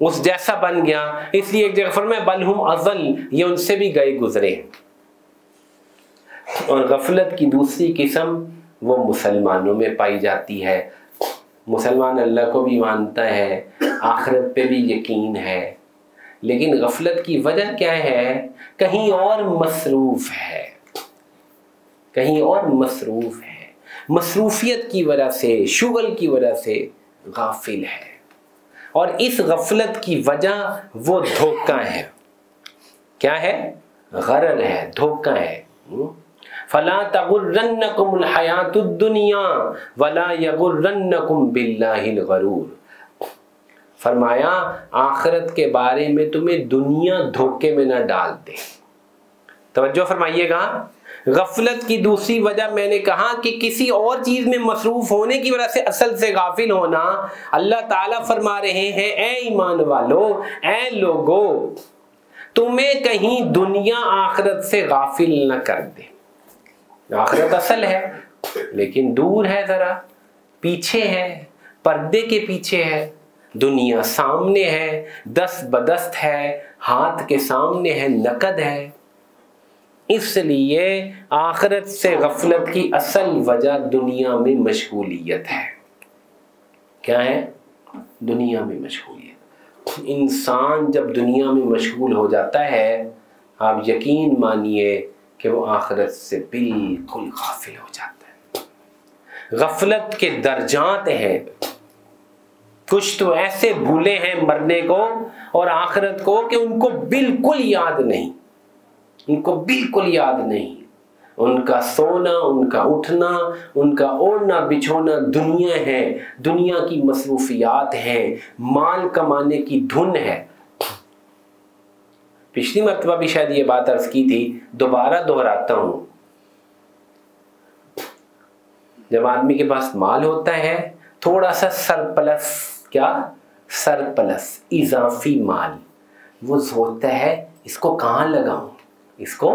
اس جیسا بن گیا، اس لیے ایک جگہ فرمایا بل ہم اضل، یہ ان سے بھی گئے گزرے ہیں۔ اور غفلت کی دوسری قسم وہ مسلمانوں میں پائی جاتی ہے۔ مسلمان اللہ کو بھی مانتا ہے، آخرت پہ بھی یقین ہے، لیکن غفلت کی وجہ کیا ہے؟ کہیں اور مصروف ہے، کہیں اور مصروف ہے، مصروفیت کی وجہ سے، شغل کی وجہ سے غافل ہے۔ اور اس غفلت کی وجہ وہ دھوکہ ہے۔ کیا ہے؟ غرر ہے، دھوکہ ہے۔ فَلَا تَغُرَّنَّكُمُ الْحَيَاةُ الدُّنْيَا وَلَا يَغُرَّنَّكُمْ بِاللَّهِ الْغَرُورُ۔ فرمایا آخرت کے بارے میں تمہیں دنیا دھوکے میں نہ ڈال دے۔ توجہ فرمائیے گا، غفلت کی دوسری وجہ میں نے کہا کہ کسی اور چیز میں مصروف ہونے کی وجہ سے اصل سے غافل ہونا۔ اللہ تعالیٰ فرما رہے ہیں اے ایمان والو، اے لوگو، تمہیں کہیں دنیا آخرت سے غافل نہ کر دے۔ آخرت اصل ہے لیکن دور ہے، ذرا پیچھے ہے، پردے کے پیچھے ہے۔ دنیا سامنے ہے، دست بدست ہے، ہاتھ کے سامنے ہے، نقد ہے۔ اس لیے آخرت سے غفلت کی اصل وجہ دنیا میں مشغولیت ہے۔ کیا ہے؟ دنیا میں مشغولیت۔ انسان جب دنیا میں مشغول ہو جاتا ہے، آپ یقین مانیے کہ وہ آخرت سے بالکل غافل ہو جاتا ہے۔ غفلت کے درجات ہیں، کچھ تو ایسے بھولے ہیں مرنے کو اور آخرت کو کہ ان کو بالکل یاد نہیں، ان کو بالکل یاد نہیں۔ ان کا سونا، ان کا اٹھنا، ان کا اوڑھنا بچھونا دنیا ہے، دنیا کی مصروفیات ہیں، مال کمانے کی دھن ہے۔ پچھلی مرتبہ بھی شاید یہ بات عرض کی تھی، دوبارہ دہراتا ہوں۔ جب آدمی کے پاس مال ہوتا ہے، تھوڑا سا سرپلس، کیا سرپلس، اضافی مال، وہ سوچتا ہے اس کو کہاں لگاؤں، اس کو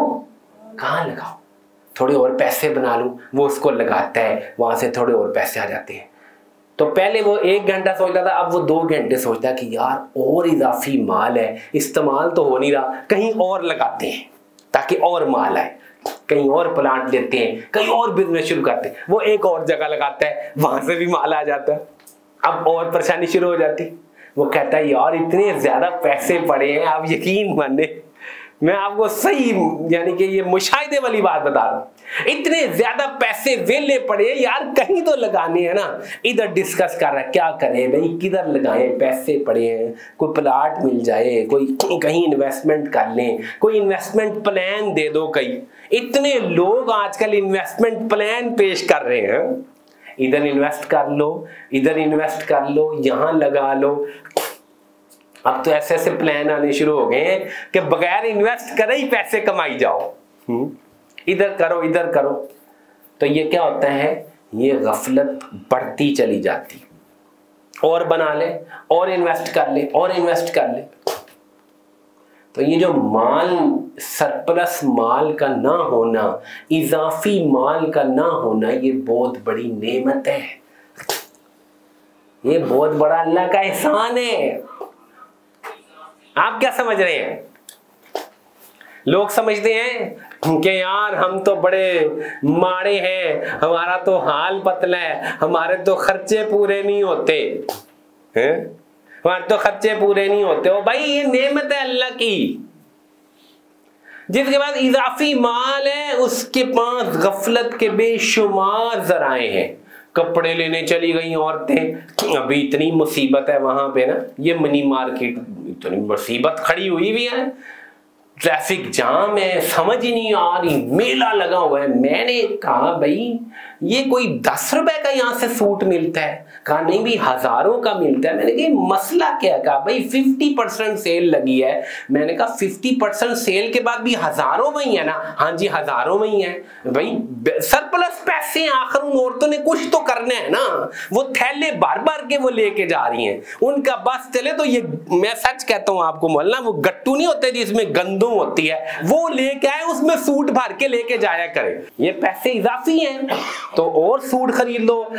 کہاں لگاؤں، تھوڑے اور پیسے بنا لوں، وہ اس کو لگاتا ہے، وہاں سے تھوڑے اور پیسے آ جاتے ہیں۔ تو پہلے وہ 1 گھنٹہ سوچتا تھا، اب وہ 2 گھنٹے سوچتا ہے کہ یار اور اضافی مال ہے، استعمال تو ہو نہیں رہا، کہیں اور لگاتے ہیں تاکہ اور مال آئے، کہیں اور پلانٹ لیتے ہیں، کہیں اور بزنس شروع کرتے ہیں۔ وہ ایک اور جگہ لگاتا ہے، وہاں سے بھی مال آ جاتا ہے، اب اور پریشانی شروع ہو جاتی۔ وہ کہتا ہے یار اتنے زیادہ پیسے پڑے ہیں، آپ یقین مانے، میں آپ کو صحیح یعنی کہ یہ مشاہدے والی بات بتا رہا ہوں، اتنے زیادہ پیسے ویلے پڑے ہیں یار، کہیں تو لگانے ہیں نا۔ ادھر ڈسکس کر رہا ہے کیا کریں بھائی، کدھر لگائیں، پیسے پڑے ہیں، کوئی پلاٹ مل جائے، کوئی کہیں انویسٹمنٹ کر لیں، کوئی انویسٹمنٹ پلان دے دو۔ کئی اتنے لوگ آج کل انویسٹمنٹ پلان پیش کر رہے ہیں، ادھر انویسٹ کر لو، ادھر انویسٹ کر لو، یہاں لگا لو۔ اب تو ایسے ایسے پلان آنے شروع ہو گئے ہیں کہ بغیر انویسٹ کرے ہی پیسے کمائی جاؤ، ادھر کرو ادھر کرو۔ تو یہ کیا ہوتا ہے؟ یہ غفلت بڑھتی چلی جاتی، اور بنا لے، اور انویسٹ کر لے، اور انویسٹ کر لے۔ تو یہ جو مال، سرپلس مال کا نہ ہونا، اضافی مال کا نہ ہونا، یہ بہت بڑی نعمت ہے، یہ بہت بڑا اللہ کا احسان ہے۔ آپ کیا سمجھ رہے ہیں؟ لوگ سمجھتے ہیں کہ یار ہم تو بڑے ماڑے ہیں، ہمارا تو حال پتلا ہے، ہمارے تو خرچے پورے نہیں ہوتے، ہمارے تو خرچے پورے نہیں ہوتے۔ او بھائی یہ نعمت ہے اللہ کی۔ جس کے بعد اضافی مال ہے اس کے پاس غفلت کے بے شمار ذرائع ہیں۔ کپڑے لینے چلی گئی عورتیں، ابھی اتنی مصیبت ہے وہاں پہ نا، یہ منی مارکیٹ اتنی مصیبت کھڑی ہوئی بھی ہے، ٹریفک جام ہے، سمجھ ہی نہیں آ رہی، میلہ لگا ہوا ہے۔ میں نے کہا بھائی یہ کوئی 10 روپے کا یہاں سے سوٹ ملتا ہے؟ کہا نہیں بھی ہزاروں کا ملتا ہے۔ میں نے کہا مسئلہ کیا؟ کہا بھائی 50% سیل لگی ہے۔ میں نے کہا 50% سیل کے بعد بھی ہزاروں میں ہی ہے نا؟ ہاں جی ہزاروں میں ہی ہے۔ بھائی سرپلس پیسے ہیں، آخر ان عورتوں نے کچھ تو کرنا ہے نا، وہ تھیلے بھر بھر کے وہ لے کے جا رہی ہیں، ان کا بس چلے تو یہ میں سچ کہتا ہوں آپ کو مولانا، وہ گٹو نہیں ہوتے جس میں گندم ہوتی ہے، وہ لے کے آئے، اس میں سوٹ بھر کے لے کے جایا کرے، یہ پیسے اضافی ہیں تو اور سوٹ خرید لو۔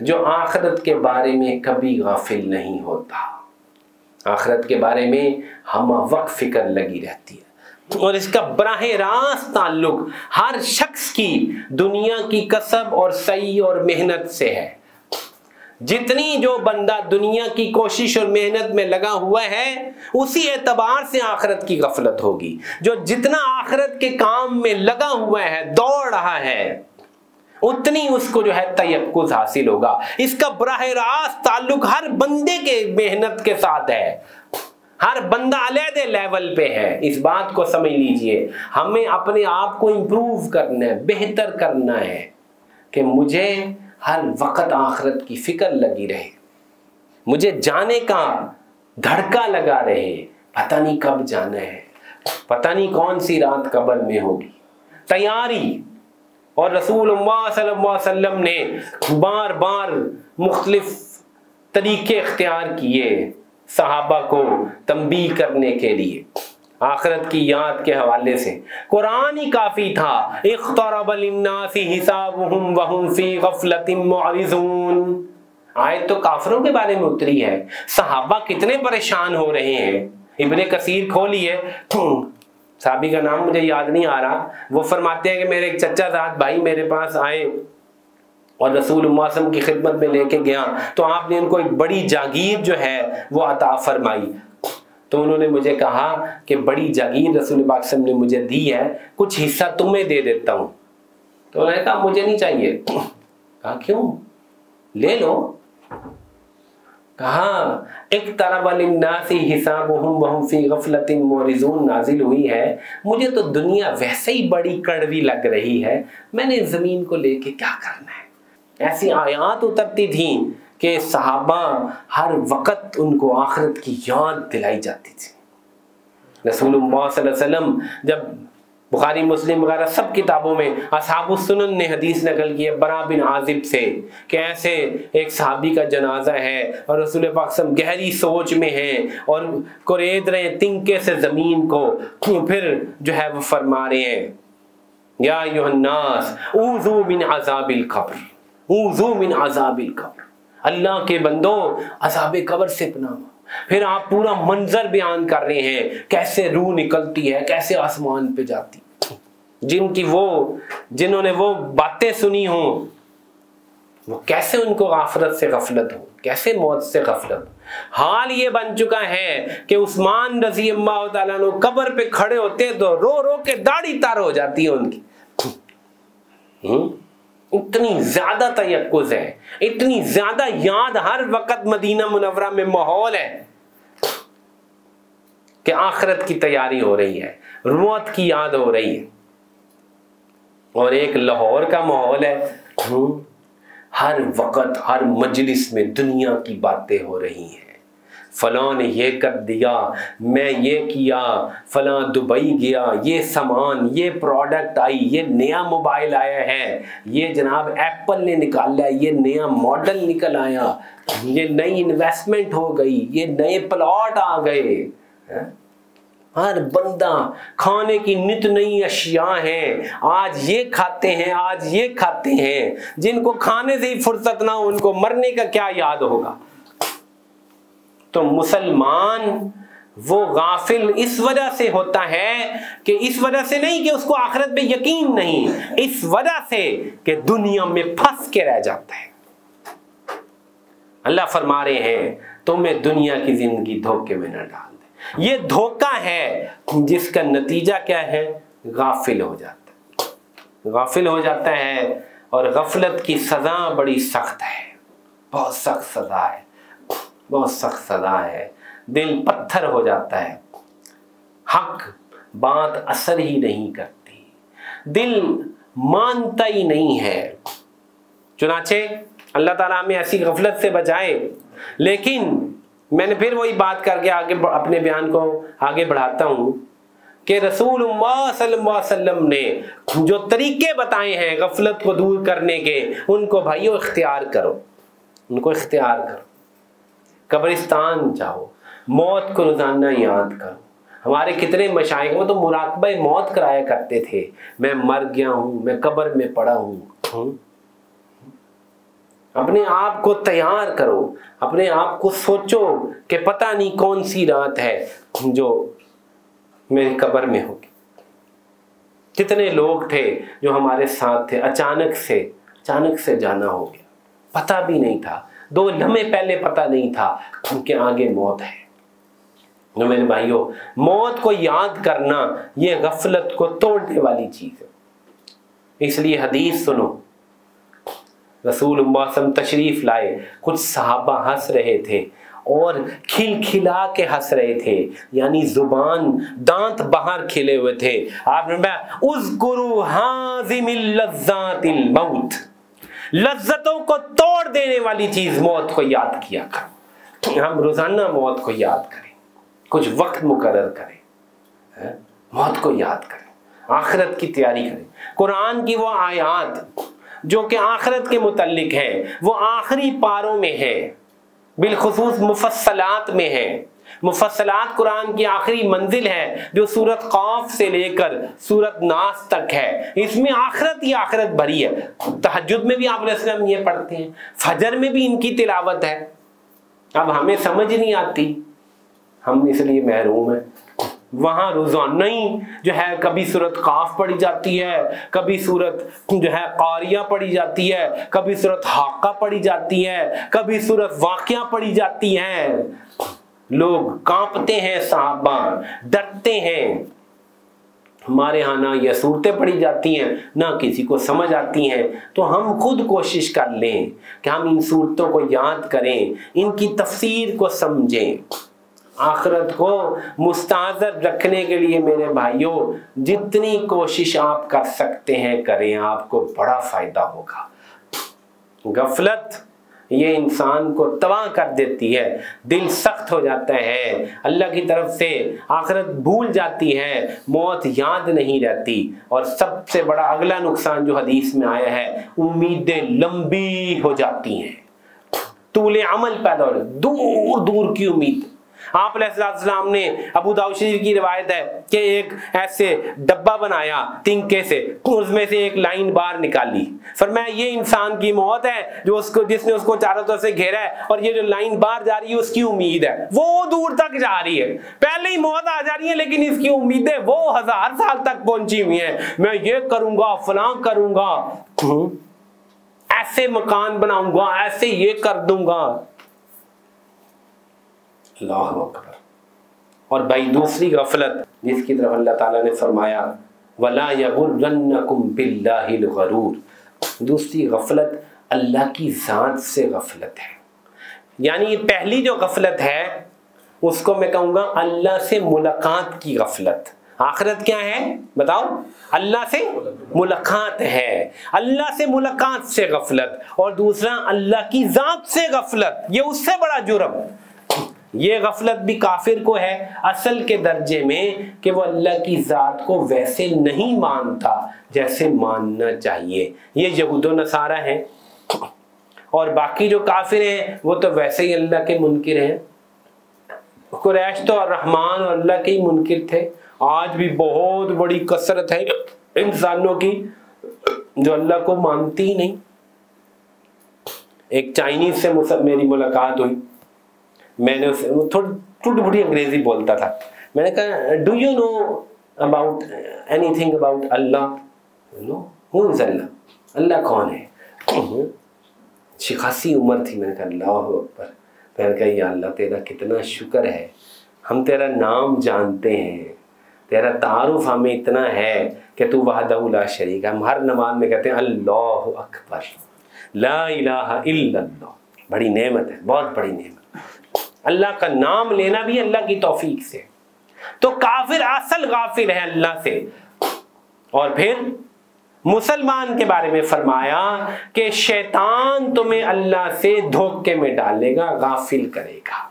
جو آخرت کے بارے میں کبھی غافل نہیں ہوتا، آخرت کے بارے میں ہم وقت فکر لگی رہتی ہے، اور اس کا براہ راست تعلق ہر شخص کی دنیا کی کسب اور سعی اور محنت سے ہے۔ جتنی جو بندہ دنیا کی کوشش اور محنت میں لگا ہوا ہے، اسی اعتبار سے آخرت کی غفلت ہوگی۔ جو جتنا آخرت کے کام میں لگا ہوا ہے، دوڑ رہا ہے، اتنی اس کو جو ہے تیقظ حاصل ہوگا۔ اس کا براہ راست تعلق ہر بندے کے محنت کے ساتھ ہے، ہر بندہ علیحدہ لیول پہ ہے۔ اس بات کو سمجھ لیجئے، ہمیں اپنے آپ کو امپروو کرنا ہے، بہتر کرنا ہے کہ مجھے ہر وقت آخرت کی فکر لگی رہے، مجھے جانے کا دھڑکا لگا رہے، پتہ نہیں کب جانا ہے، پتہ نہیں کون سی رات قبر میں ہوگی، تیاری۔ اور رسول اللہ صلی اللہ علیہ وسلم نے بار بار مختلف طریقے اختیار کیے صحابہ کو تنبیہ کرنے کے لیے آخرت کی یاد کے حوالے سے۔ قرآن ہی کافی تھا، اقترب للناس حسابهم وهم فی غفلۃ معرضون۔ آیت تو کافروں کے بارے میں اتری ہے، صحابہ کتنے پریشان ہو رہے ہیں۔ ابن کثیر کھولیے، صحابی کا نام مجھے یاد نہیں آ رہا، وہ فرماتے ہیں کہ میرے ایک چچا زاد بھائی میرے پاس آئے اور رسول اللہ صلی اللہ علیہ وسلم کی خدمت میں لے کے گیا تو آپ نے ان کو ایک بڑی جاگیر جو ہے وہ عطا فرمائی۔ تو انہوں نے مجھے کہا کہ بڑی جاگیر رسول اللہ صلی اللہ علیہ وسلم نے مجھے دی ہے، کچھ حصہ تمہیں دے دیتا ہوں۔ تو انہوں نے کہا مجھے نہیں چاہیے۔ کہا کیوں؟ لے لو۔ کہا اقترب للناس حسابهم وهم فی غفلۃ معرضون نازل ہوئی ہے، مجھے تو دنیا ویسے ہی بڑی کڑوی لگ رہی ہے، میں نے زمین کو لے کے کیا کرنا ہے۔ ایسی آیات اترتی تھیں کہ صحابہ ہر وقت ان کو آخرت کی یاد دلائی جاتی تھی۔ رسول اللہ صلی اللہ علیہ وسلم جب بخاری مسلم وغیرہ سب کتابوں میں اصحاب السنن نے حدیث نقل کی ہے برا بن عازب سے کہ ایسے ایک صحابی کا جنازہ ہے اور رسول پاک صلی اللہ علیہ وسلم گہری سوچ میں ہیں اور کرید رہے ہیں تنکے سے زمین کو، پھر جو ہے وہ فرما رہے ہیں یا ایھا الناس اوذوا من عذاب القبر، اوذوا من عذاب القبر، اللہ کے بندو عذاب قبر سے پناہ۔ پھر آپ پورا منظر بیان کر رہے ہیں، کیسے روح نکلتی ہے، کیسے آسمان پہ جاتی، جنہوں نے وہ باتیں سنی ہوں وہ کیسے ان کو آخرت سے غفلت ہو، کیسے موت سے غفلت ہو۔ حال یہ بن چکا ہے کہ عثمان رضی اللہ تعالیٰ عنہ قبر پہ کھڑے ہوتے تو رو رو کے داڑھی تار ہو جاتی ہے ان کی۔ اتنی زیادہ تیقظ ہے، اتنی زیادہ یاد ہر وقت مدینہ منورہ میں ماحول ہے کہ آخرت کی تیاری ہو رہی ہے، موت کی یاد ہو رہی ہے۔ اور ایک لاہور کا ماحول ہے، ہر وقت ہر مجلس میں دنیا کی باتیں ہو رہی ہیں، فلاں نے یہ کر دیا، میں یہ کیا، فلاں دبئی گیا، یہ سامان، یہ پروڈکٹ آئی، یہ نیا موبائل آیا ہے، یہ جناب ایپل نے نکالا ہے، یہ نیا ماڈل نکل آیا، یہ نئی انویسٹمنٹ ہو گئی، یہ نئے پلاٹ آ گئے۔ ہر بندہ کھانے کی نت نئی اشیاء ہیں، آج یہ کھاتے ہیں، آج یہ کھاتے ہیں۔ جن کو کھانے سے ہی فرصت نہ ہو ان کو مرنے کا کیا یاد ہوگا۔ تو مسلمان وہ غافل اس وجہ سے ہوتا ہے کہ اس وجہ سے نہیں کہ اس کو آخرت پہ یقین نہیں، اس وجہ سے کہ دنیا میں پھنس کے رہ جاتا ہے۔ اللہ فرما رہے ہیں تمہیں دنیا کی زندگی دھوکے میں نہ ڈال دے۔ یہ دھوکہ ہے جس کا نتیجہ کیا ہے؟ غافل ہو جاتا ہے، غافل ہو جاتا ہے، اور غفلت کی سزا بڑی سخت ہے، بہت سخت سزا ہے، بہت سخت سزا ہے۔ دل پتھر ہو جاتا ہے، حق بات اثر ہی نہیں کرتی، دل مانتا ہی نہیں ہے۔ چنانچہ اللہ تعالیٰ ہمیں ایسی غفلت سے بچائے۔ لیکن میں نے پھر وہی بات کر کے آگے اپنے بیان کو آگے بڑھاتا ہوں کہ رسول اللہ صلی اللہ علیہ وسلم نے جو طریقے بتائے ہیں غفلت کو دور کرنے کے، ان کو بھائیو اختیار کرو، ان کو اختیار کرو۔ قبرستان جاؤ، موت کو روزانہ یاد کرو۔ ہمارے کتنے مشائخ وہ تو مراقبہ موت کرایا کرتے تھے، میں مر گیا ہوں، میں قبر میں پڑا ہوں۔ اپنے آپ کو تیار کرو، اپنے آپ کو سوچو کہ پتہ نہیں کون سی رات ہے جو میری قبر میں ہوگی۔ کتنے لوگ تھے جو ہمارے ساتھ تھے، اچانک سے جانا ہو گیا، پتہ بھی نہیں تھا، 2 لمحے پہلے پتہ نہیں تھا کہ آگے موت ہے۔ میرے بھائیوں، موت کو یاد کرنا یہ غفلت کو توڑنے والی چیز ہے۔ اس لیے حدیث سنو، رسول اللہ صلی اللہ علیہ وسلم تشریف لائے، کچھ صحابہ ہنس رہے تھے اور کھلکھلا کے ہنس رہے تھے، یعنی زبان دانت باہر کھلے ہوئے تھے۔ آپ نے فرمایا اذکروا ہازم اللذات الموت، لذتوں کو توڑ دینے والی چیز موت کو یاد کیا کرو۔ ہم روزانہ موت کو یاد کریں، کچھ وقت مقرر کریں، موت کو یاد کریں، آخرت کی تیاری کریں۔ قرآن کی وہ آیات جو کہ آخرت کے متعلق ہیں وہ آخری پاروں میں ہیں، بالخصوص مفصلات میں ہیں۔ مفصلات قرآن کی آخری منزل ہے جو سورت قاف سے لے کر سورت ناس تک ہے، اس میں آخرت ہی آخرت بھری ہے۔ تہجد میں بھی آپ علیہ السلام یہ پڑھتے ہیں، فجر میں بھی ان کی تلاوت ہے۔ اب ہمیں سمجھ نہیں آتی، ہم اس لیے محروم ہیں۔ وہاں روزانہ ہی جو ہے کبھی سورت قاف پڑھی جاتی ہے، کبھی سورت جو ہے قاریہ پڑھی جاتی ہے، کبھی سورت حاقہ پڑھی جاتی ہے، کبھی سورت واقعہ پڑھی جاتی ہے۔ لوگ کانپتے ہیں، صحابہ ڈرتے ہیں۔ ہمارے ہاں نہ یہ صورتیں پڑھی جاتی ہیں نہ کسی کو سمجھ آتی ہیں، تو ہم خود کوشش کر لیں کہ ہم ان صورتوں کو یاد کریں، ان کی تفسیر کو سمجھیں۔ آخرت کو مستحضر رکھنے کے لیے میرے بھائیوں جتنی کوشش آپ کر سکتے ہیں کریں، آپ کو بڑا فائدہ ہوگا۔ غفلت یہ انسان کو تباہ کر دیتی ہے، دل سخت ہو جاتا ہے، اللہ کی طرف سے آخرت بھول جاتی ہے، موت یاد نہیں رہتی، اور سب سے بڑا اگلا نقصان جو حدیث میں آیا ہے، امیدیں لمبی ہو جاتی ہیں، طول عمل پیدا ہو، دور دور کی امید۔ آپ علیہ السلام نے ابو داؤد شریف کی روایت ہے کہ ایک ایسے ڈبہ بنایا تنکے سے، اس میں سے ایک لائن باہر نکالی، فرمایا یہ انسان کی موت ہے جس نے اس کو چاروں طرف سے گھیرا ہے، اور یہ جو لائن باہر جا رہی ہے اس کی امید ہے، وہ دور تک جا رہی ہے، پہلے ہی موت آ جا رہی ہے لیکن اس کی امیدیں وہ 1000 سال تک پہنچی ہوئی ہیں، میں یہ کروں گا، فلاں کروں گا، ایسے مکان بناؤں گا، ایسے یہ کر دوں گا۔ اللہ اکبر۔ اور بھائی دوسری غفلت جس کی طرف اللہ تعالیٰ نے فرمایا وَلَا يَغُرَّنَّكُمْ بِاللَّهِ الْغَرُورُ، دوسری غفلت اللہ کی ذات سے غفلت ہے۔ یعنی پہلی جو غفلت ہے اس کو میں کہوں گا اللہ سے ملاقات کی غفلت۔ آخرت کیا ہے بتاؤ؟ اللہ سے ملاقات ہے، اللہ سے ملاقات سے غفلت، اور دوسرا اللہ کی ذات سے غفلت، یہ اس سے بڑا جرم۔ یہ غفلت بھی کافر کو ہے اصل کے درجے میں کہ وہ اللہ کی ذات کو ویسے نہیں مانتا جیسے ماننا چاہیے۔ یہ یہود و نصارہ ہیں، اور باقی جو کافر ہیں وہ تو ویسے ہی اللہ کے منکر ہیں۔ قریش تو رحمان اور اللہ کے ہی منکر تھے، آج بھی بہت بڑی کثرت ہے انسانوں کی جو اللہ کو مانتی ہی نہیں۔ ایک چائنیز سے میری ملاقات ہوئی، میں نے اسے تھوڑی بڑی انگریزی بولتا تھا، میں نے کہا do you know about anything about Allah? Who is Allah, اللہ کون ہے؟ اچھی خاصی عمر تھی، میں نے کہا اللہ اکبر، میں نے کہا یا اللہ تیرا کتنا شکر ہے، ہم تیرا نام جانتے ہیں، تیرا تعارف ہمیں اتنا ہے کہ تو وحدہ لا شریک ہے، ہم ہر نماز میں کہتے ہیں اللہ اکبر لا الہ الا اللہ، بڑی نعمت ہے، بہت بڑی نعمت۔ اللہ کا نام لینا بھی اللہ کی توفیق سے۔ تو کافر اصل غافل ہے اللہ سے۔ اور پھر مسلمان کے بارے میں فرمایا کہ شیطان تمہیں اللہ سے دھوکے میں ڈالے گا، غافل کرے گا،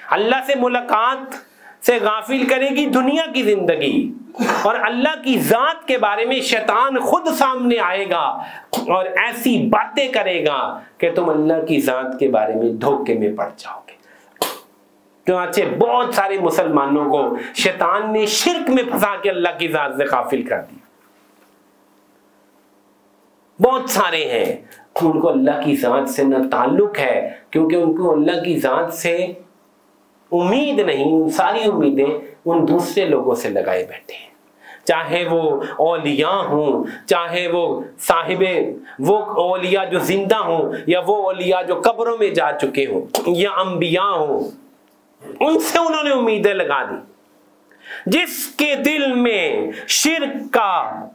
اللہ سے ملاقات سے غافل کرے گی دنیا کی زندگی، اور اللہ کی ذات کے بارے میں شیطان خود سامنے آئے گا اور ایسی باتیں کرے گا کہ تم اللہ کی ذات کے بارے میں دھوکے میں پڑ جاؤ گے۔ چنانچہ بہت سارے مسلمانوں کو شیطان نے شرک میں پھنسا کے اللہ کی ذات سے غافل کر دیا، بہت سارے ہیں۔ ان کو اللہ کی ذات سے نہ تعلق ہے، کیونکہ ان کو اللہ کی ذات سے امید نہیں، ساری امیدیں ان دوسرے لوگوں سے لگائے بیٹھے ہیں، چاہے وہ اولیاء ہوں، چاہے وہ صاحب وہ اولیاء جو زندہ ہوں، یا وہ اولیاء جو قبروں میں جا چکے ہوں، یا انبیاء ہوں، ان سے انہوں نے امیدیں لگا دی۔ جس کے دل میں شرک کا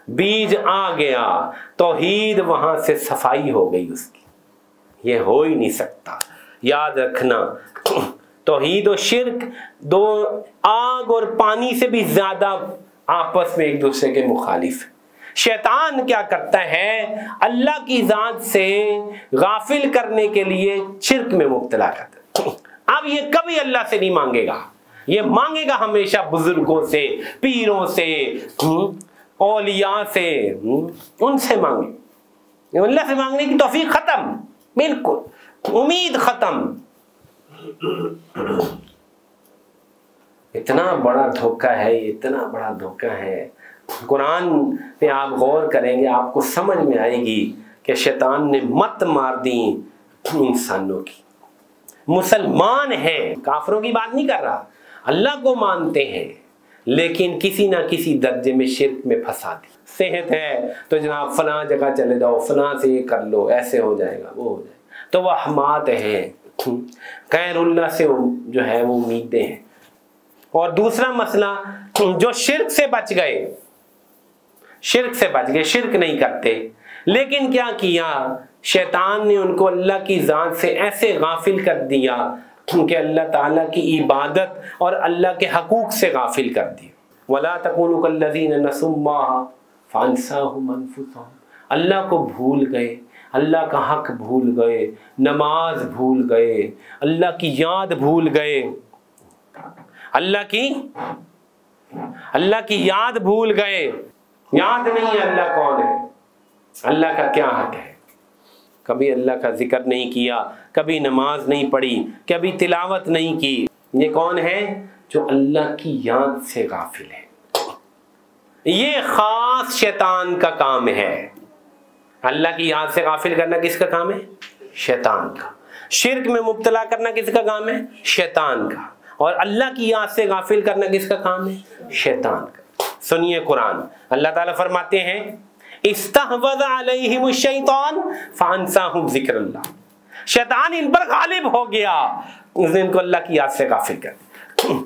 بیج آ گیا، توحید وہاں سے صفائی ہو گئی اس کی، یہ ہو ہی نہیں سکتا۔ یاد رکھنا، توحید و شرک دو آگ اور پانی سے بھی زیادہ آپس میں ایک دوسرے کے مخالف ہیں۔ شیطان کیا کرتا ہے؟ اللہ کی ذات سے غافل کرنے کے لیے شرک میں مبتلا کرتا ہے۔ اب یہ کبھی اللہ سے نہیں مانگے گا، یہ مانگے گا ہمیشہ بزرگوں سے، پیروں سے، اولیاء سے، ان سے مانگے۔ اللہ سے مانگنے کی توفیق ختم، بالکل امید ختم۔ اتنا بڑا دھوکہ ہے، اتنا بڑا دھوکہ ہے۔ قرآن پہ آپ غور کریں گے، آپ کو سمجھ میں آئے گی کہ شیطان نے مت مار دی انسانوں کی۔ مسلمان ہیں، کافروں کی بات نہیں کر رہا، اللہ کو مانتے ہیں لیکن کسی نہ کسی درجے میں شرک میں پھنسا دی۔ صحت ہے تو جناب فلاں جگہ چلے جاؤ، فلاں سے یہ کر لو، ایسے ہو جائے گا، وہ ہو جائے گا، تو وہ وہمات ہیں، غیر اللہ سے جو ہے وہ امیدیں ہیں۔ اور دوسرا مسئلہ، جو شرک سے بچ گئے، شرک نہیں کرتے، لیکن کیا کیا؟ شیطان نے ان کو اللہ کی ذات سے ایسے غافل کر دیا کہ اللہ تعالیٰ کی عبادت اور اللہ کے حقوق سے غافل کر دیا۔ وَلَا تَكُونُوا كَالَّذِينَ نَسُوا اللَّهَ فَأَنسَاهُمْ أَنفُسَهُمْ، اللہ کو بھول گئے، اللہ کا حق بھول گئے، نماز بھول گئے، اللہ کی یاد بھول گئے، اللہ کی یاد بھول گئے، یاد نہیں ہے اللہ کون ہے، اللہ کا کیا حق ہے۔ کبھی اللہ کا ذکر نہیں کیا، کبھی نماز نہیں پڑھی، کبھی تلاوت نہیں کی۔ یہ کون ہے؟ جو اللہ کی یاد سے غافل ہے۔ یہ خاص شیطان کا کام ہے۔ اللہ کی یاد سے غافل کرنا کس کا کام ہے؟ شیطان کا۔ شرک میں مبتلا کرنا کس کا کام ہے؟ شیطان کا۔ اور اللہ کی یاد سے غافل کرنا کس کا کام ہے؟ شیطان کا۔ سنیے قرآن، اللہ تعالیٰ فرماتے ہیں استحوذ علیہم الشیطان فانساہم ذکر اللہ، شیطان ان پر غالب ہو گیا، اس نے ان کو اللہ کی یاد سے غافل کر دیا۔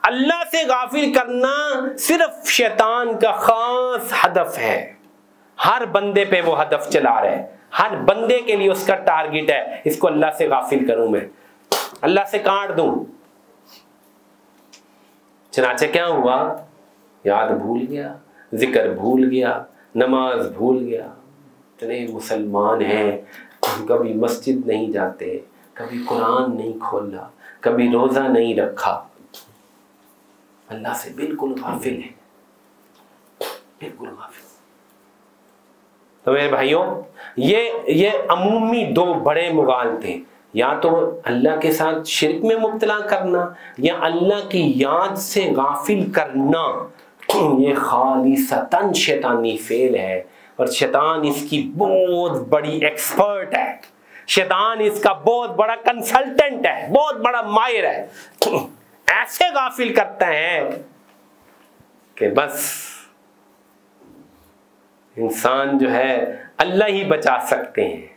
اللہ سے غافل کرنا صرف شیطان کا خاص ہدف ہے۔ ہر بندے پہ وہ ہدف چلا رہے ہیں، ہر بندے کے لیے اس کا ٹارگٹ ہے، اس کو اللہ سے غافل کروں، میں اللہ سے کاٹ دوں۔ چنانچہ کیا ہوا؟ یاد بھول گیا، ذکر بھول گیا، نماز بھول گیا۔ اتنے مسلمان ہیں، کبھی مسجد نہیں جاتے، کبھی قرآن نہیں کھولا، کبھی روزہ نہیں رکھا، اللہ سے بالکل غافل ہے، بالکل غافل۔ تو میرے بھائیوں، یہ عمومی دو بڑے مغال تھے، یا تو اللہ کے ساتھ شرک میں مبتلا کرنا، یا اللہ کی یاد سے غافل کرنا۔ یہ خالصتاً شیطانی فعل ہے، اور شیطان اس کی بہت بڑی ایکسپرٹ ہے، شیطان اس کا بہت بڑا کنسلٹنٹ ہے، بہت بڑا ماہر ہے۔ ایسے غافل کرتا ہے کہ بس انسان جو ہے اللہ ہی بچا سکتے ہیں،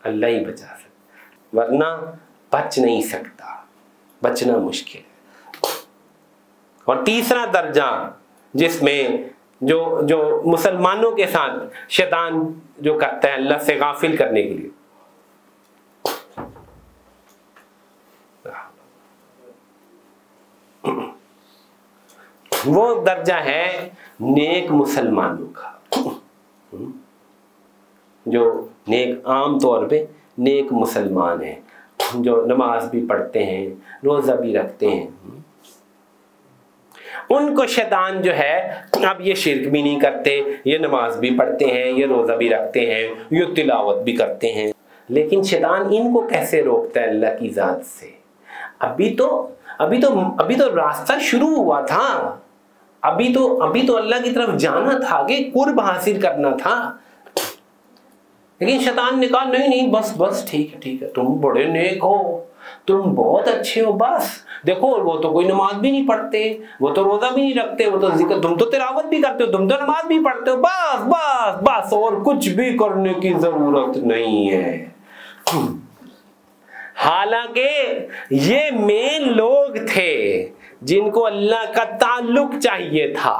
اللہ ہی بچا سکتے، ورنہ بچ نہیں سکتا، بچنا مشکل ہے۔ اور تیسرا درجہ جس میں جو مسلمانوں کے ساتھ شیطان جو کرتا ہے اللہ سے غافل کرنے کے لیے، وہ درجہ ہے نیک مسلمانوں کا، جو نیک عام طور پہ نیک مسلمان ہیں، جو نماز بھی پڑھتے ہیں، روزہ بھی رکھتے ہیں۔ ان کو شیطان جو ہے، اب یہ شرک بھی نہیں کرتے، یہ نماز بھی پڑھتے ہیں، یہ روزہ بھی رکھتے ہیں، یہ تلاوت بھی کرتے ہیں، لیکن شیطان ان کو کیسے روکتا ہے اللہ کی ذات سے؟ ابھی تو راستہ شروع ہوا تھا، ابھی تو اللہ کی طرف جانا تھا، کہ قرب حاصل کرنا تھا۔ لیکن شیطان نے کہا نہیں نہیں بس بس ٹھیک ہے تم بڑے نیک ہو، تم بہت اچھے ہو، بس دیکھو وہ تو کوئی نماز بھی نہیں پڑھتے، وہ تو روزہ بھی نہیں رکھتے، وہ تو ذکر، تم تو تلاوت بھی کرتے ہو، تم تو نماز بھی پڑھتے ہو، بس بس بس اور کچھ بھی کرنے کی ضرورت نہیں ہے۔ حالانکہ یہ مین لوگ تھے جن کو اللہ کا تعلق چاہیے تھا،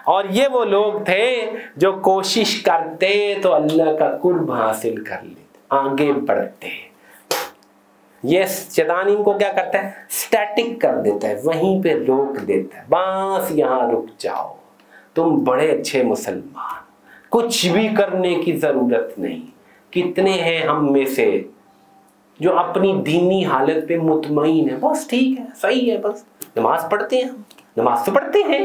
اور یہ وہ لوگ تھے جو کوشش کرتے تو اللہ کا قرب حاصل کر لیتے، آگے بڑھتے۔ یہ شیطان ان کو کیا کرتا ہے؟ سٹیٹک کر دیتا ہے، وہیں پہ روک دیتا ہے، بس یہاں رک جاؤ، تم بڑے اچھے مسلمان، کچھ بھی کرنے کی ضرورت نہیں۔ کتنے ہیں ہم میں سے جو اپنی دینی حالت پہ مطمئن ہے، بس ٹھیک ہے، صحیح ہے، بس نماز پڑھتے ہیں، ہم نماز تو پڑھتے ہیں،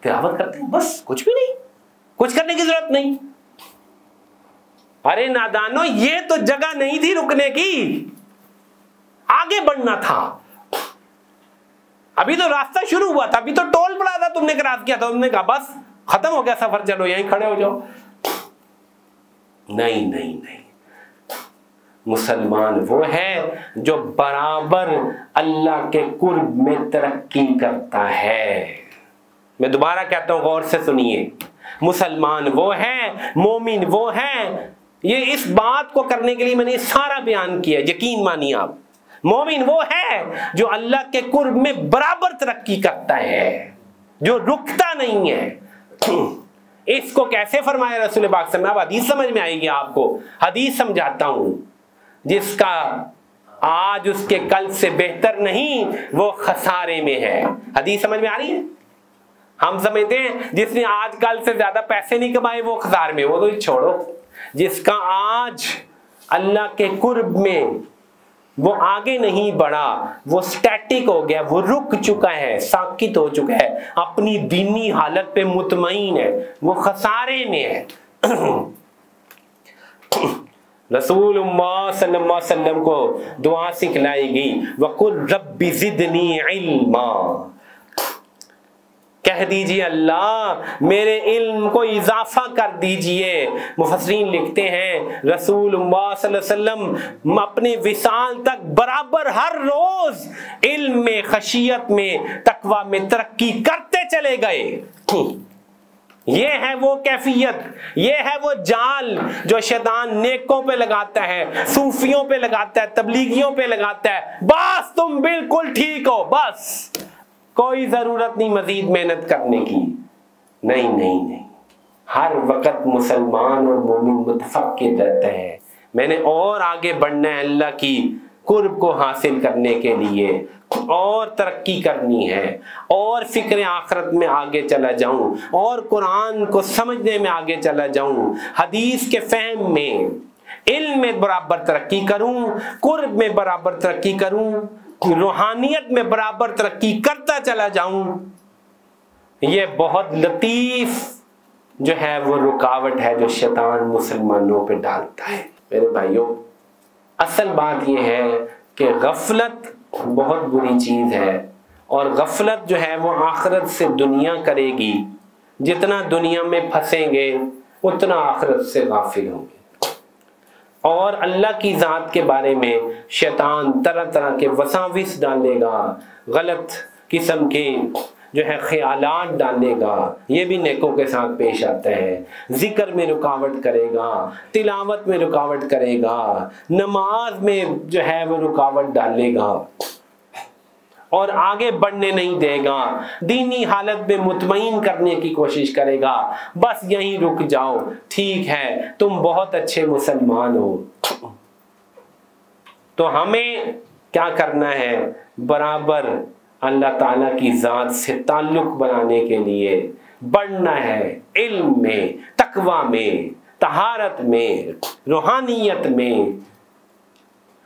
تلاوت کرتے ہیں، بس کچھ بھی نہیں، کچھ کرنے کی ضرورت نہیں۔ ارے نادانو، یہ تو جگہ نہیں تھی رکنے کی، آگے بڑھنا تھا۔ ابھی تو راستہ شروع ہوا تھا، ابھی تو ٹول پڑا تھا، تم نے کراس کیا تھا، تم نے کہا بس ختم ہو گیا سفر، چلو یہیں کھڑے ہو جاؤ۔ نہیں نہیں نہیں، مسلمان وہ ہے جو برابر اللہ کے قرب میں ترقی کرتا ہے۔ میں دوبارہ کہتا ہوں، غور سے سنیے، مسلمان وہ ہے، مومن وہ ہے۔ یہ اس بات کو کرنے کے لیے میں نے سارا بیان کیا، یقین مانیے آپ، مومن وہ ہے جو اللہ کے قرب میں برابر ترقی کرتا ہے، جو رکتا نہیں ہے۔ اس کو کیسے فرمایا رسول پاک صلی اللہ علیہ وسلم؟ حدیث سمجھ میں آئے گی آپ کو، حدیث سمجھاتا ہوں۔ جس کا آج اس کے کل سے بہتر نہیں، وہ خسارے میں ہے۔ حدیث سمجھ میں آ رہی ہے؟ ہم سمجھتے ہیں جس نے آج کل سے زیادہ پیسے نہیں کمائے وہ خسارے میں، وہ تو چھوڑو۔ جس کا آج اللہ کے قرب میں وہ آگے نہیں بڑھا، وہ سٹیٹک ہو گیا، وہ رک چکا ہے، ساکت ہو چکا ہے، اپنی دینی حالت پہ مطمئن ہے، وہ خسارے میں ہے۔ رسول اللہ صلی اللہ علیہ وسلم کو دعا سکھلائی گئی، وَقُلْ رَبِّ زِدْنِي عِلْمًا، کہہ دیجئے اللہ میرے علم کو اضافہ کر دیجئے۔ مفسرین لکھتے ہیں رسول اللہ صلی اللہ علیہ وسلم اپنے وصال تک برابر ہر روز علم میں، خشیت میں، تقوی میں ترقی کرتے چلے گئے۔ یہ ہے وہ کیفیت، یہ ہے وہ جال جو شیطان نیکوں پہ لگاتا ہے، صوفیوں پہ لگاتا ہے، تبلیغیوں پہ لگاتا ہے۔ بس تم بالکل ٹھیک ہو، بس کوئی ضرورت نہیں مزید محنت کرنے کی۔ نہیں نہیں نہیں، ہر وقت مسلمان اور مومن متفقد رہتا ہے، میں نے اور آگے بڑھنا ہے اللہ کی قرب کو حاصل کرنے کے لیے، اور ترقی کرنی ہے، اور فکر آخرت میں آگے چلا جاؤں، اور قرآن کو سمجھنے میں آگے چلا جاؤں، حدیث کے فہم میں، علم میں برابر ترقی کروں، قرب میں برابر ترقی کروں، روحانیت میں برابر ترقی کرتا چلا جاؤں۔ یہ بہت لطیف جو ہے وہ رکاوٹ ہے جو شیطان مسلمانوں پہ ڈالتا ہے۔ میرے بھائیوں، اصل بات یہ ہے کہ غفلت بہت بری چیز ہے، اور غفلت جو ہے وہ آخرت سے دنیا کرے گی۔ جتنا دنیا میں پھنسیں گے اتنا آخرت سے غافل ہوں گے۔ اور اللہ کی ذات کے بارے میں شیطان طرح طرح کے وساوس ڈالے گا، غلط قسم کے جو ہے خیالات ڈالے گا۔ یہ بھی نیکوں کے ساتھ پیش آتا ہے، ذکر میں رکاوٹ کرے گا، تلاوت میں رکاوٹ کرے گا، نماز میں جو ہے وہ رکاوٹ ڈالے گا، اور آگے بڑھنے نہیں دے گا، دینی حالت میں مطمئن کرنے کی کوشش کرے گا، بس یہیں رک جاؤ، ٹھیک ہے تم بہت اچھے مسلمان ہو۔ تو ہمیں کیا کرنا ہے؟ برابر اللہ تعالیٰ کی ذات سے تعلق بنانے کے لیے بڑھنا ہے، علم میں، تقوی میں، طہارت میں، روحانیت میں،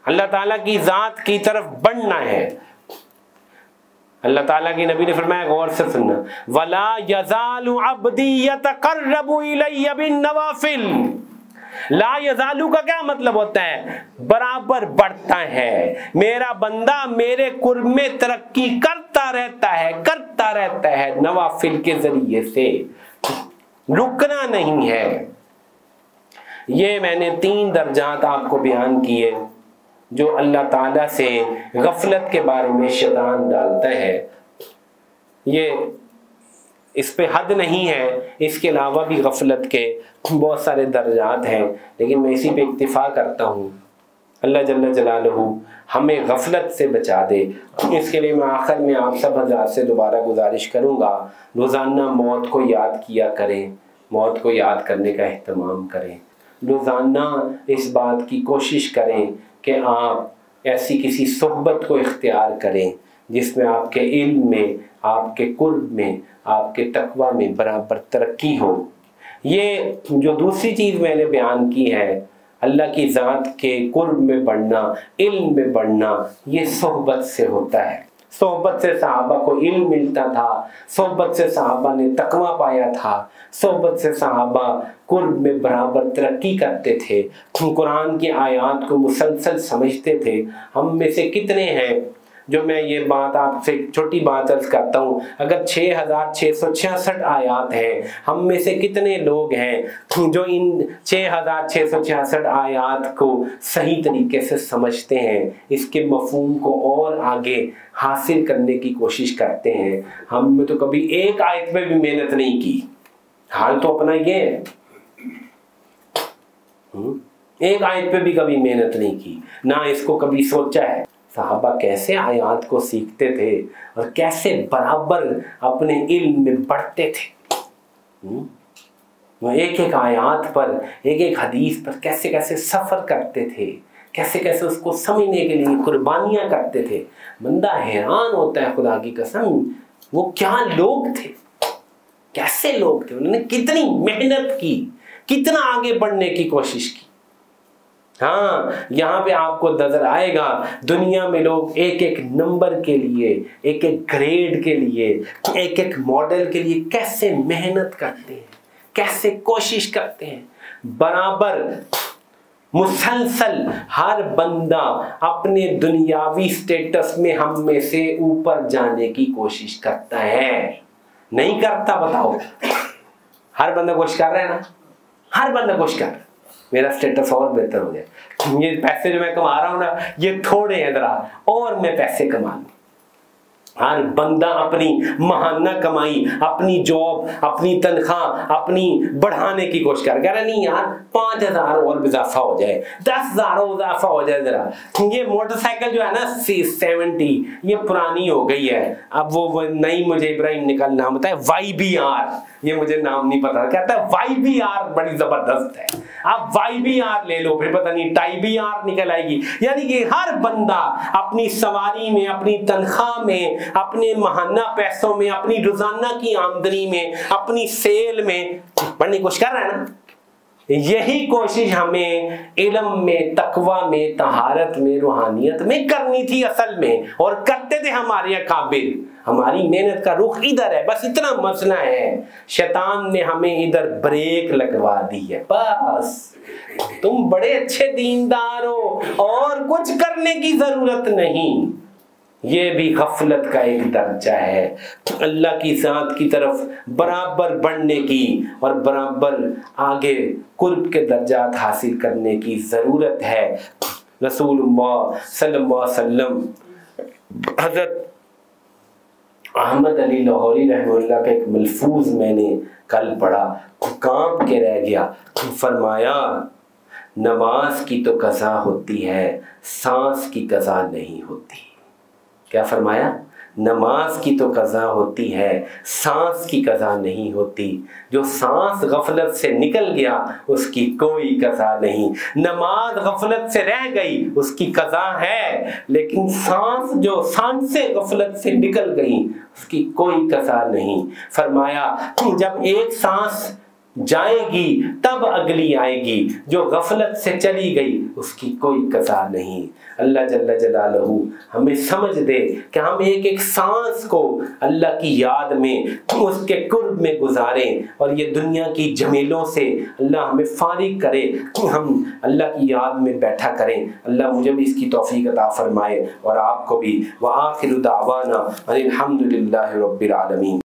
اللہ تعالیٰ کی ذات کی طرف بڑھنا ہے۔ اللہ تعالیٰ کی نبی نے فرمایا، غور سے سننا، وَلَا يَزَالُ عَبْدِي يَتَقَرَّبُ إِلَيَّ بِالنَّوَافِلِ۔ لا یزالو کا کیا مطلب ہوتا ہے؟ برابر بڑھتا ہے، میرا بندہ میرے قرب میں ترقی کرتا رہتا ہے نوافل کے ذریعے سے، رکنا نہیں ہے۔ یہ میں نے 3 درجات آپ کو بیان کیے جو اللہ تعالیٰ سے غفلت کے بارے میں شیطان ڈالتا ہے۔ یہ اس پہ حد نہیں ہے، اس کے علاوہ بھی غفلت کے بہت سارے درجات ہیں، لیکن میں اسی پہ اکتفا کرتا ہوں۔ اللہ جل جلالہ ہمیں غفلت سے بچا دے۔ اس کے لیے میں آخر میں آپ سب حضرات سے دوبارہ گزارش کروں گا، روزانہ موت کو یاد کیا کریں، موت کو یاد کرنے کا اہتمام کریں، روزانہ اس بات کی کوشش کریں کہ آپ ایسی کسی صحبت کو اختیار کریں جس میں آپ کے علم میں، آپ کے قرب میں، آپ کے تقوی میں برابر ترقی ہو۔ یہ جو دوسری چیز میں نے بیان کی ہے، اللہ کی ذات کے قرب میں بڑھنا، علم میں بڑھنا، یہ صحبت سے ہوتا ہے۔ صحبت سے صحابہ کو علم ملتا تھا، صحبت سے صحابہ نے تقوی پایا تھا، صحبت سے صحابہ قرب میں برابر ترقی کرتے تھے، قرآن کی آیات کو مسلسل سمجھتے تھے۔ ہم میں سے کتنے ہیں جو، میں یہ بات آپ سے چھوٹی بات عرض کرتا ہوں، اگر 6666 آیات ہیں، ہم میں سے کتنے لوگ ہیں جو ان 6666 آیات کو صحیح طریقے سے سمجھتے ہیں، اس کے مفہوم کو اور آگے حاصل کرنے کی کوشش کرتے ہیں؟ ہم میں تو کبھی ایک آیت پہ بھی محنت نہیں کی۔ حال تو اپنا یہ ہے، ایک آیت پہ بھی کبھی محنت نہیں کی، نہ اس کو کبھی سوچا ہے۔ صحابہ کیسے آیات کو سیکھتے تھے اور کیسے برابر اپنے علم میں بڑھتے تھے، وہ ایک ایک آیات پر، ایک ایک حدیث پر کیسے کیسے سفر کرتے تھے، کیسے کیسے اس کو سمجھنے کے لیے قربانیاں کرتے تھے۔ بندہ حیران ہوتا ہے، خدا کی قسم، وہ کیا لوگ تھے، کیسے لوگ تھے، انہوں نے کتنی محنت کی، کتنا آگے بڑھنے کی کوشش کی۔ ہاں، یہاں پہ آپ کو نظر آئے گا دنیا میں لوگ ایک ایک نمبر کے لیے، ایک ایک گریڈ کے لیے، ایک ایک ماڈل کے لیے کیسے محنت کرتے ہیں، کیسے کوشش کرتے ہیں، برابر مسلسل ہر بندہ اپنے دنیاوی سٹیٹس میں ہم میں سے اوپر جانے کی کوشش کرتا ہے، نہیں کرتا؟ بتاؤ، ہر بندہ کوشش کر رہا ہے نا، ہر بندہ کوشش کر رہا ہے میرا سٹیٹس اور بہتر ہو جائے، یہ پیسے جو میں کما رہا ہوں نا یہ تھوڑے ہیں، ذرا اور میں پیسے کما لوں۔ ہر بندہ اپنی ماہانہ کمائی، اپنی جاب، اپنی تنخواہ اپنی بڑھانے کی کوشش کر رہا ہے، نہیں یار 5000 اور اضافہ ہو جائے، 10,000 اور اضافہ ہو جائے ذرا۔ یہ موٹر سائیکل جو ہے نا 70 یہ پرانی ہو گئی ہے، اب وہ نئی مجھے ابراہیم نکل نام ہوتا ہے YBR، یہ مجھے نام نہیں پتا، کہتا ہے YBR بڑی زبردست ہے، آپ YBR لے لو، پھر پتہ نہیں TYBR نکل آئے گی۔ یعنی کہ ہر بندہ اپنی سواری میں، اپنی تنخواہ میں، اپنے ماہانہ پیسوں میں، اپنی روزانہ کی آمدنی میں، اپنی سیل میں بڑھنے کی کوشش کر رہا ہے نا۔ یہی کوشش ہمیں علم میں، تقوی میں، طہارت میں، روحانیت میں کرنی تھی اصل میں، اور کرتے تھے ہمارے اکابر۔ ہماری محنت کا رخ ادھر ہے، بس اتنا مسئلہ ہے، شیطان نے ہمیں ادھر بریک لگوا دی ہے۔ بس تم بڑے اچھے دیندار ہو اور کچھ کرنے کی ضرورت نہیں۔ یہ بھی غفلت کا ایک درجہ ہے۔ اللہ کی ذات کی طرف برابر بڑھنے کی اور برابر آگے قرب کے درجات حاصل کرنے کی ضرورت ہے۔ رسول اللہ صلی اللہ علیہ وسلم، حضرت احمد علی لاہوری رحمہ اللہ کا ایک ملفوظ میں نے کل پڑھا، کانپ کے رہ گیا۔ فرمایا نماز کی تو قضا ہوتی ہے، سانس کی قضا نہیں ہوتی۔ کیا فرمایا؟ نماز کی تو قضا ہوتی ہے، سانس کی قضا نہیں ہوتی۔ جو سانس غفلت سے نکل گیا اس کی کوئی قضا نہیں، نماز غفلت سے رہ گئی اس کی قضا ہے، لیکن سانس جو سانسیں غفلت سے نکل گئی اس کی کوئی قضا نہیں۔ فرمایا جب ایک سانس جائے گی تب اگلی آئے گی، جو غفلت سے چلی گئی اس کی کوئی قضا نہیں۔ اللہ جل جلالہ ہمیں سمجھ دے کہ ہم ایک ایک سانس کو اللہ کی یاد میں، اس کے قرب میں گزاریں، اور یہ دنیا کی جھمیلوں سے اللہ ہمیں فارغ کرے، ہم اللہ کی یاد میں بیٹھا کریں۔ اللہ مجھے بھی اس کی توفیق عطا فرمائے اور آپ کو بھی۔ وآخر دعوانا ان الحمد للہ رب العالمین۔